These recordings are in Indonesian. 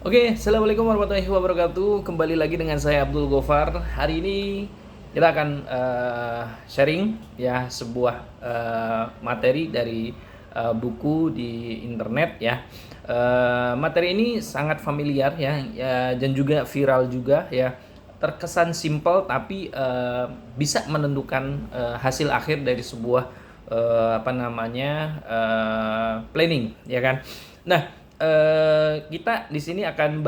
Oke, assalamualaikum warahmatullahi wabarakatuh. Kembali lagi dengan saya Abdul Gofar. Hari ini kita akan sharing ya sebuah materi dari buku di internet ya. Materi ini sangat familiar ya, dan juga viral juga ya. Terkesan simple tapi bisa menentukan hasil akhir dari sebuah planning ya kan. Nah, kita di sini akan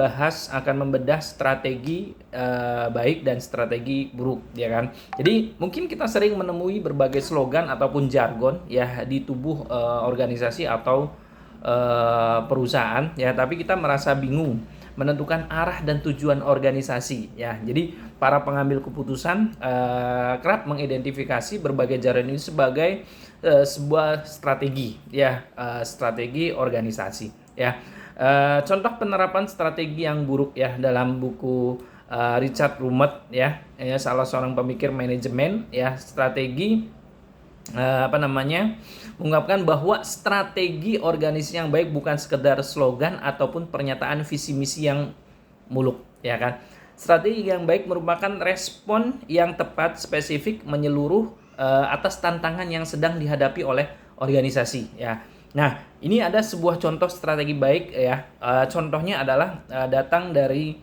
membedah strategi baik dan strategi buruk, ya kan. Jadi mungkin kita sering menemui berbagai slogan ataupun jargon ya di tubuh organisasi atau perusahaan ya, tapi kita merasa bingung menentukan arah dan tujuan organisasi ya. Jadi para pengambil keputusan kerap mengidentifikasi berbagai jargon ini sebagai sebuah strategi ya, strategi organisasi ya. Contoh penerapan strategi yang buruk ya dalam buku Richard Rumet ya, salah seorang pemikir manajemen ya, strategi mengungkapkan bahwa strategi organisasi yang baik bukan sekedar slogan ataupun pernyataan visi misi yang muluk ya kan. Strategi yang baik merupakan respon yang tepat, spesifik, menyeluruh atas tantangan yang sedang dihadapi oleh organisasi ya. Nah, ini ada sebuah contoh strategi baik ya. Contohnya adalah datang dari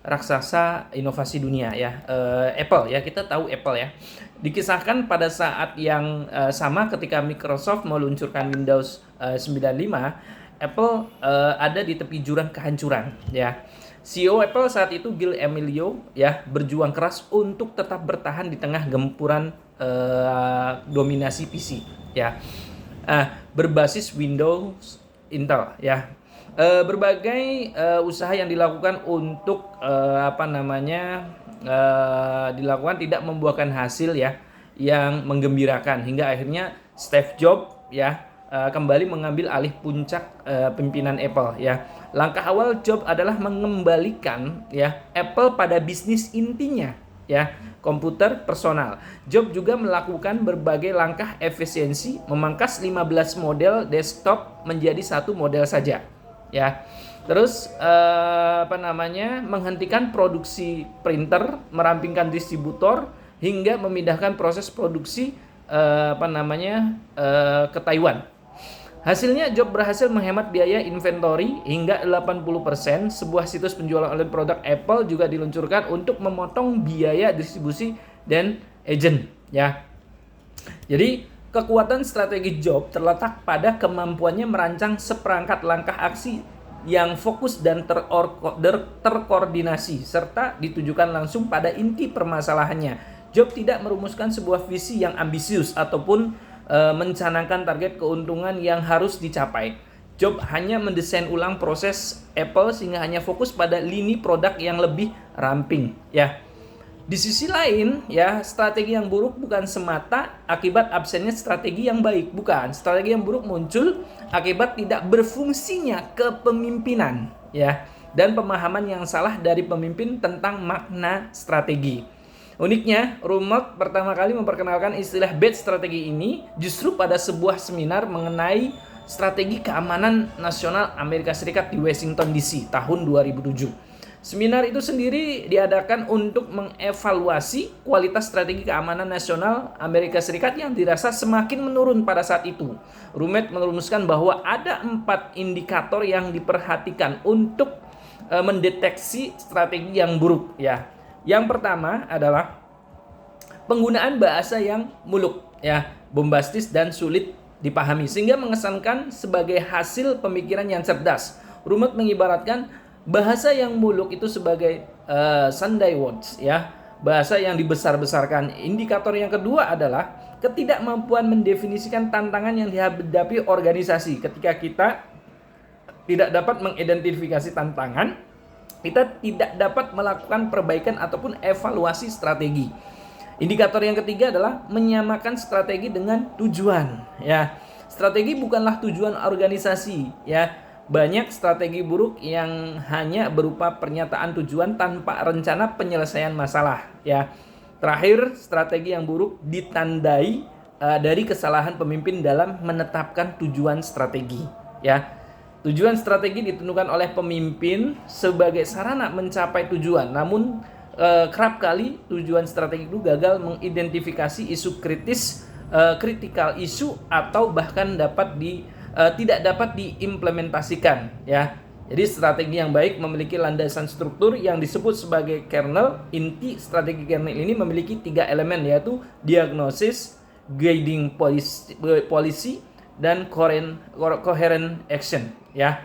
raksasa inovasi dunia ya, Apple ya. Kita tahu Apple ya. Dikisahkan pada saat yang sama ketika Microsoft meluncurkan Windows 95, Apple ada di tepi jurang kehancuran ya. CEO Apple saat itu Gil Amelio ya berjuang keras untuk tetap bertahan di tengah gempuran dominasi PC ya. Berbasis Windows Intel ya. Berbagai usaha yang dilakukan untuk dilakukan tidak membuahkan hasil ya yang menggembirakan, hingga akhirnya Steve Jobs ya kembali mengambil alih puncak pimpinan Apple ya. Langkah awal Jobs adalah mengembalikan ya Apple pada bisnis intinya ya, komputer personal. Jobs juga melakukan berbagai langkah efisiensi, memangkas 15 model desktop menjadi satu model saja ya. Terus menghentikan produksi printer, merampingkan distributor, hingga memindahkan proses produksi ke Taiwan. Hasilnya Jobs berhasil menghemat biaya inventory hingga 80%. Sebuah situs penjualan online produk Apple juga diluncurkan untuk memotong biaya distribusi dan agent ya. Jadi kekuatan strategi Jobs terletak pada kemampuannya merancang seperangkat langkah aksi yang fokus dan terkoordinasi serta ditujukan langsung pada inti permasalahannya. Jobs tidak merumuskan sebuah visi yang ambisius ataupun mencanangkan target keuntungan yang harus dicapai. Jobs hanya mendesain ulang proses Apple sehingga hanya fokus pada lini produk yang lebih ramping ya. Di sisi lain ya, strategi yang buruk bukan semata akibat absennya strategi yang baik, bukan. Strategi yang buruk muncul akibat tidak berfungsinya kepemimpinan ya, dan pemahaman yang salah dari pemimpin tentang makna strategi. Uniknya, Rummel pertama kali memperkenalkan istilah bad strategi ini justru pada sebuah seminar mengenai strategi keamanan nasional Amerika Serikat di Washington DC tahun 2007. Seminar itu sendiri diadakan untuk mengevaluasi kualitas strategi keamanan nasional Amerika Serikat yang dirasa semakin menurun pada saat itu. Rumet merumuskan bahwa ada 4 indikator yang diperhatikan untuk mendeteksi strategi yang buruk ya. Yang pertama adalah penggunaan bahasa yang muluk ya, bombastis dan sulit dipahami sehingga mengesankan sebagai hasil pemikiran yang cerdas. Rumet mengibaratkan bahasa yang muluk itu sebagai Sunday words ya, bahasa yang dibesar-besarkan. Indikator yang kedua adalah ketidakmampuan mendefinisikan tantangan yang dihadapi organisasi. Ketika kita tidak dapat mengidentifikasi tantangan, kita tidak dapat melakukan perbaikan ataupun evaluasi strategi. Indikator yang ketiga adalah menyamakan strategi dengan tujuan ya. Strategi bukanlah tujuan organisasi ya. Banyak strategi buruk yang hanya berupa pernyataan tujuan tanpa rencana penyelesaian masalah ya. Terakhir, strategi yang buruk ditandai dari kesalahan pemimpin dalam menetapkan tujuan strategi ya. Tujuan strategi ditentukan oleh pemimpin sebagai sarana mencapai tujuan. Namun kerap kali tujuan strategi itu gagal mengidentifikasi isu kritikal isu atau bahkan tidak dapat diimplementasikan, ya. Jadi strategi yang baik memiliki landasan struktur yang disebut sebagai kernel. Inti strategi kernel ini memiliki 3 elemen, yaitu diagnosis, guiding policy, dan coherent action, ya.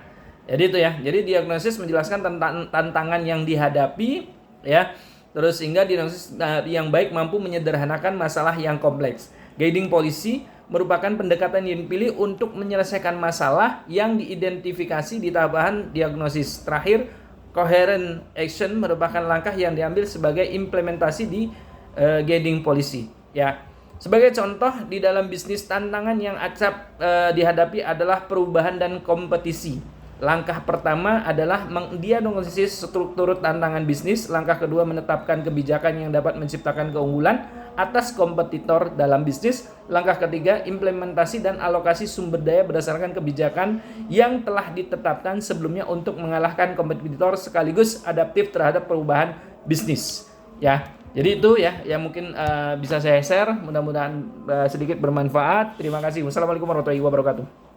Jadi itu ya. Jadi diagnosis menjelaskan tentang tantangan yang dihadapi, ya. Terus sehingga diagnosis yang baik mampu menyederhanakan masalah yang kompleks. Guiding policy merupakan pendekatan yang dipilih untuk menyelesaikan masalah yang diidentifikasi di tahapan diagnosis. Terakhir, coherent action merupakan langkah yang diambil sebagai implementasi di guiding policy, ya. Sebagai contoh, di dalam bisnis tantangan yang acap dihadapi adalah perubahan dan kompetisi. Langkah pertama adalah mendiagnosis struktur tantangan bisnis. Langkah kedua menetapkan kebijakan yang dapat menciptakan keunggulan atas kompetitor dalam bisnis. Langkah ketiga, implementasi dan alokasi sumber daya berdasarkan kebijakan yang telah ditetapkan sebelumnya untuk mengalahkan kompetitor sekaligus adaptif terhadap perubahan bisnis, ya. Jadi itu ya yang mungkin bisa saya share, mudah-mudahan sedikit bermanfaat. Terima kasih. Wassalamualaikum warahmatullahi wabarakatuh.